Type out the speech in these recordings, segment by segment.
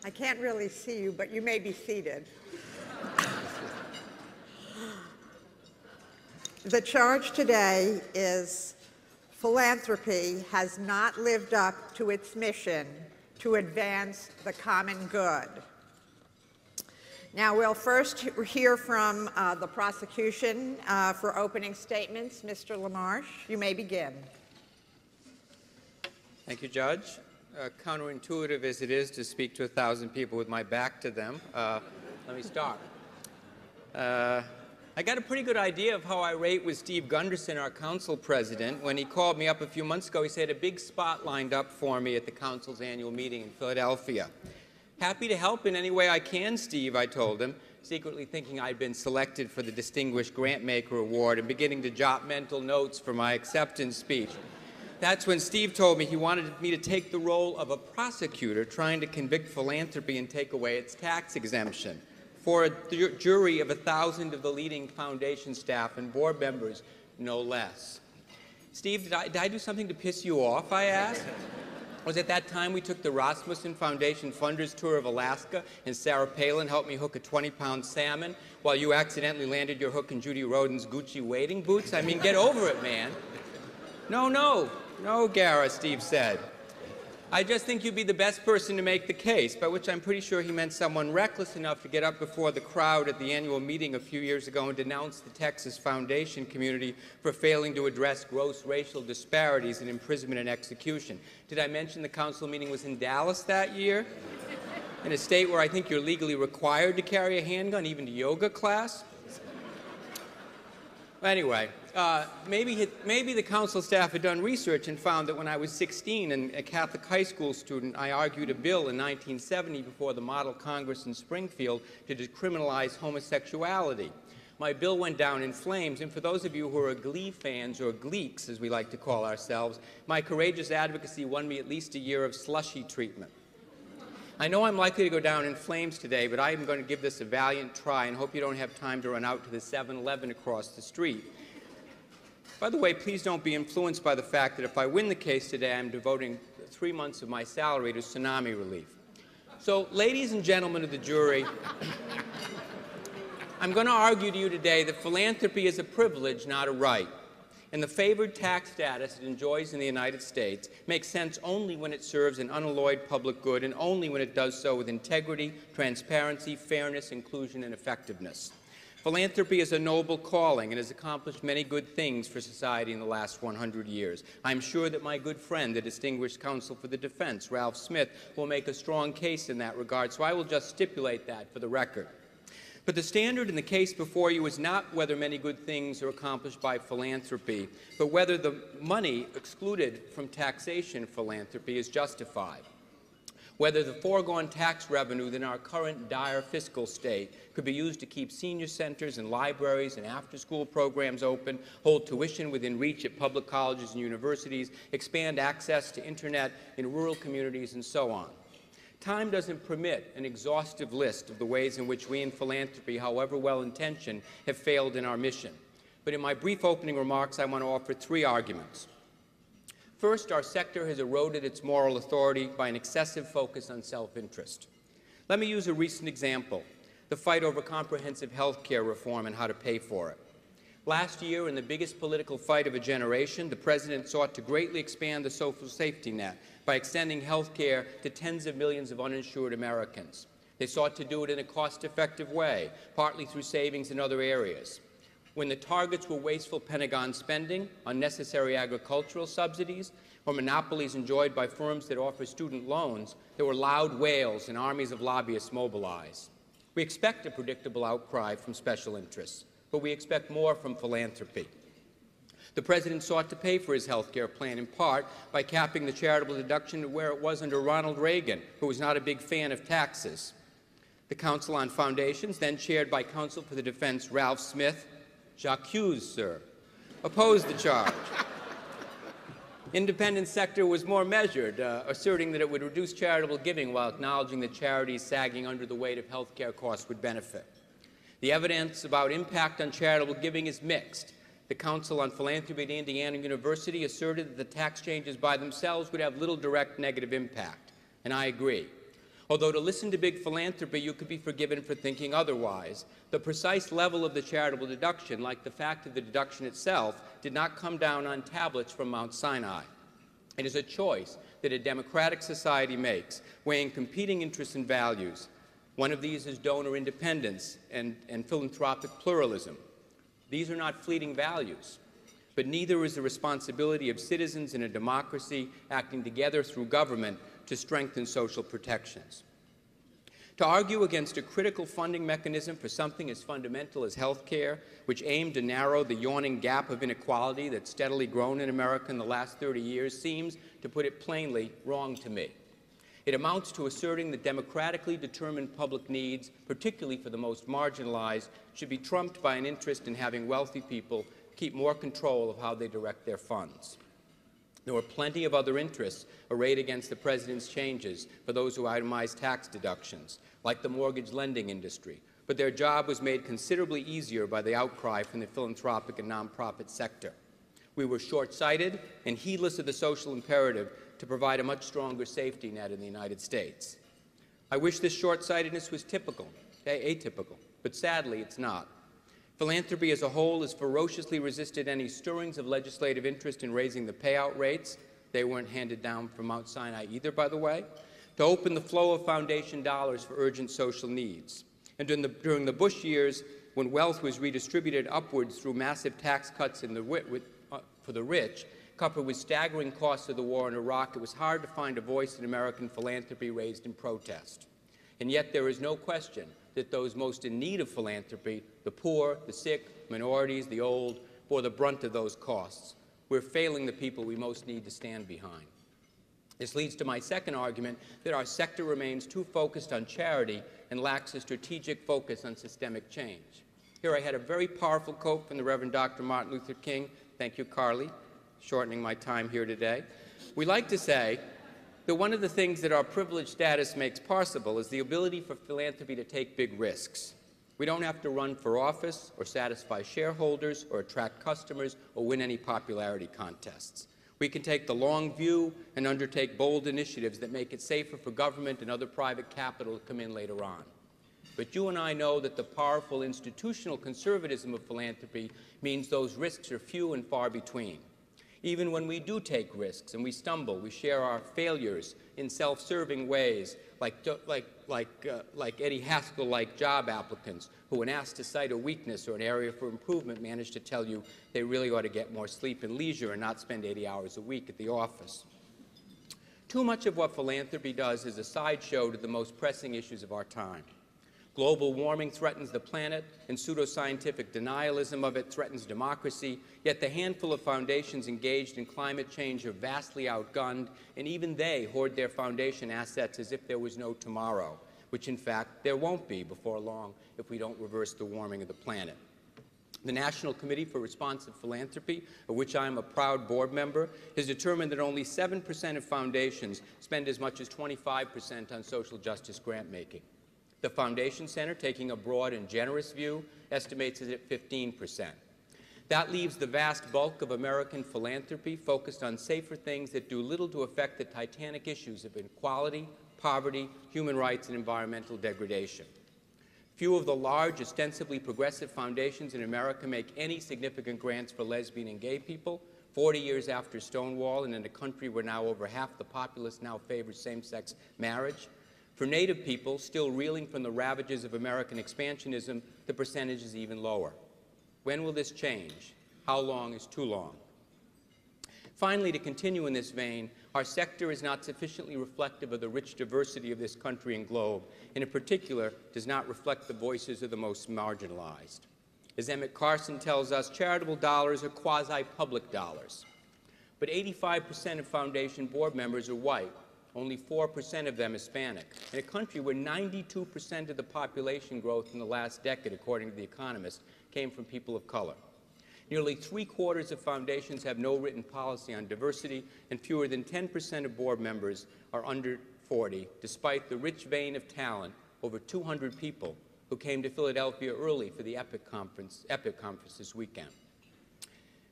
I can't really see you, but you may be seated. The charge today is philanthropy has not lived up to its mission to advance the common good. Now, we'll first hear from the prosecution for opening statements. Mr. LaMarche, you may begin. Thank you, Judge. Counterintuitive as it is to speak to 1,000 people with my back to them, let me start. I got a pretty good idea of how irate was Steve Gunderson, our council president, when he called me up a few months ago. He said a big spot lined up for me at the council's annual meeting in Philadelphia. Happy to help in any way I can, Steve, I told him, secretly thinking I'd been selected for the Distinguished Grantmaker Award and beginning to jot mental notes for my acceptance speech. That's when Steve told me he wanted me to take the role of a prosecutor trying to convict philanthropy and take away its tax exemption for a jury of 1,000 of the leading foundation staff and board members, no less. Steve, did I do something to piss you off, I asked? Was at that time we took the Rasmussen Foundation Funders Tour of Alaska, and Sarah Palin helped me hook a 20-pound salmon while you accidentally landed your hook in Judy Rodin's Gucci wading boots? I mean, get over it, man. No, Gara, Steve said. I just think you'd be the best person to make the case, by which I'm pretty sure he meant someone reckless enough to get up before the crowd at the annual meeting a few years ago and denounce the Texas foundation community for failing to address gross racial disparities in imprisonment and execution. Did I mention the council meeting was in Dallas that year? In a state where I think you're legally required to carry a handgun, even to yoga class? Anyway, maybe the council staff had done research and found that when I was 16 and a Catholic high school student, I argued a bill in 1970 before the Model Congress in Springfield to decriminalize homosexuality. My bill went down in flames, and for those of you who are Glee fans, or Gleeks as we like to call ourselves, my courageous advocacy won me at least a year of slushy treatment. I know I'm likely to go down in flames today, but I am going to give this a valiant try and hope you don't have time to run out to the 7-Eleven across the street. By the way, please don't be influenced by the fact that if I win the case today, I'm devoting 3 months of my salary to tsunami relief. So, ladies and gentlemen of the jury, I'm going to argue to you today that philanthropy is a privilege, not a right. And the favored tax status it enjoys in the United States makes sense only when it serves an unalloyed public good and only when it does so with integrity, transparency, fairness, inclusion, and effectiveness. Philanthropy is a noble calling and has accomplished many good things for society in the last 100 years. I'm sure that my good friend, the Distinguished Counsel for the Defense, Ralph Smith, will make a strong case in that regard, so I will just stipulate that for the record. But the standard in the case before you is not whether many good things are accomplished by philanthropy, but whether the money excluded from taxation philanthropy is justified. Whether the foregone tax revenue in our current dire fiscal state could be used to keep senior centers and libraries and after-school programs open, hold tuition within reach at public colleges and universities, expand access to internet in rural communities, and so on. Time doesn't permit an exhaustive list of the ways in which we in philanthropy, however well-intentioned, have failed in our mission. But in my brief opening remarks, I want to offer 3 arguments. First, our sector has eroded its moral authority by an excessive focus on self-interest. Let me use a recent example, the fight over comprehensive health care reform and how to pay for it. Last year, in the biggest political fight of a generation, the President sought to greatly expand the social safety net by extending health care to tens of millions of uninsured Americans. They sought to do it in a cost-effective way, partly through savings in other areas. When the targets were wasteful Pentagon spending, unnecessary agricultural subsidies, or monopolies enjoyed by firms that offer student loans, there were loud wails and armies of lobbyists mobilized. We expect a predictable outcry from special interests, but we expect more from philanthropy. The President sought to pay for his health care plan in part by capping the charitable deduction to where it was under Ronald Reagan, who was not a big fan of taxes. The Council on Foundations, then chaired by Counsel for the Defense Ralph Smith, j'accuse, sir, opposed the charge. Independent sector was more measured, asserting that it would reduce charitable giving while acknowledging that charities sagging under the weight of health care costs would benefit. The evidence about impact on charitable giving is mixed. The Council on Philanthropy at Indiana University asserted that the tax changes by themselves would have little direct negative impact, and I agree. Although to listen to big philanthropy, you could be forgiven for thinking otherwise. The precise level of the charitable deduction, like the fact of the deduction itself, did not come down on tablets from Mount Sinai. It is a choice that a democratic society makes, weighing competing interests and values. One of these is donor independence and philanthropic pluralism. These are not fleeting values, but neither is the responsibility of citizens in a democracy acting together through government to strengthen social protections. To argue against a critical funding mechanism for something as fundamental as health care, which aimed to narrow the yawning gap of inequality that's steadily grown in America in the last 30 years, seems, to put it plainly, wrong to me. It amounts to asserting that democratically determined public needs, particularly for the most marginalized, should be trumped by an interest in having wealthy people keep more control of how they direct their funds. There were plenty of other interests arrayed against the President's changes for those who itemized tax deductions, like the mortgage lending industry, but their job was made considerably easier by the outcry from the philanthropic and nonprofit sector. We were short-sighted and heedless of the social imperative to provide a much stronger safety net in the United States. I wish this short-sightedness was atypical, but sadly it's not. Philanthropy as a whole has ferociously resisted any stirrings of legislative interest in raising the payout rates. They weren't handed down from Mount Sinai either, by the way, to open the flow of foundation dollars for urgent social needs. And during the Bush years, when wealth was redistributed upwards through massive tax cuts for the rich, coupled with staggering costs of the war in Iraq, it was hard to find a voice in American philanthropy raised in protest. And yet there is no question that those most in need of philanthropy, the poor, the sick, minorities, the old, bore the brunt of those costs. We're failing the people we most need to stand behind. This leads to my second argument that our sector remains too focused on charity and lacks a strategic focus on systemic change. Here I had a very powerful quote from the Reverend Dr. Martin Luther King. Thank you, Carly, shortening my time here today. We like to say that one of the things that our privileged status makes possible is the ability for philanthropy to take big risks. We don't have to run for office or satisfy shareholders or attract customers or win any popularity contests. We can take the long view and undertake bold initiatives that make it safer for government and other private capital to come in later on. But you and I know that the powerful institutional conservatism of philanthropy means those risks are few and far between. Even when we do take risks and we stumble, we share our failures in self-serving ways, like Eddie Haskell-like job applicants who, when asked to cite a weakness or an area for improvement, manage to tell you they really ought to get more sleep and leisure and not spend 80 hours a week at the office. Too much of what philanthropy does is a sideshow to the most pressing issues of our time. Global warming threatens the planet, and pseudoscientific denialism of it threatens democracy, yet the handful of foundations engaged in climate change are vastly outgunned, and even they hoard their foundation assets as if there was no tomorrow, which in fact there won't be before long if we don't reverse the warming of the planet. The National Committee for Responsive Philanthropy, of which I am a proud board member, has determined that only 7% of foundations spend as much as 25% on social justice grant-making. The Foundation Center, taking a broad and generous view, estimates it at 15%. That leaves the vast bulk of American philanthropy focused on safer things that do little to affect the titanic issues of inequality, poverty, human rights, and environmental degradation. Few of the large, ostensibly progressive foundations in America make any significant grants for lesbian and gay people, 40 years after Stonewall, and in a country where now over half the populace now favors same-sex marriage. For Native people still reeling from the ravages of American expansionism, the percentage is even lower. When will this change? How long is too long? Finally, to continue in this vein, our sector is not sufficiently reflective of the rich diversity of this country and globe, and in particular does not reflect the voices of the most marginalized. As Emmett Carson tells us, charitable dollars are quasi-public dollars. But 85% of foundation board members are white. Only 4% of them Hispanic, in a country where 92% of the population growth in the last decade, according to The Economist, came from people of color. Nearly 3/4 of foundations have no written policy on diversity, and fewer than 10% of board members are under 40, despite the rich vein of talent, over 200 people who came to Philadelphia early for the EPIC conference this weekend.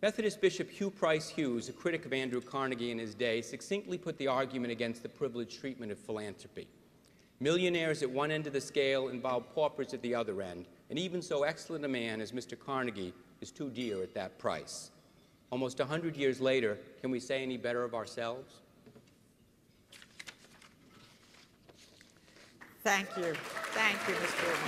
Methodist Bishop Hugh Price Hughes, a critic of Andrew Carnegie in his day, succinctly put the argument against the privileged treatment of philanthropy. Millionaires at one end of the scale involve paupers at the other end, and even so excellent a man as Mr. Carnegie is too dear at that price. Almost 100 years later, can we say any better of ourselves? Thank you. Thank you, Mr. LaMarche.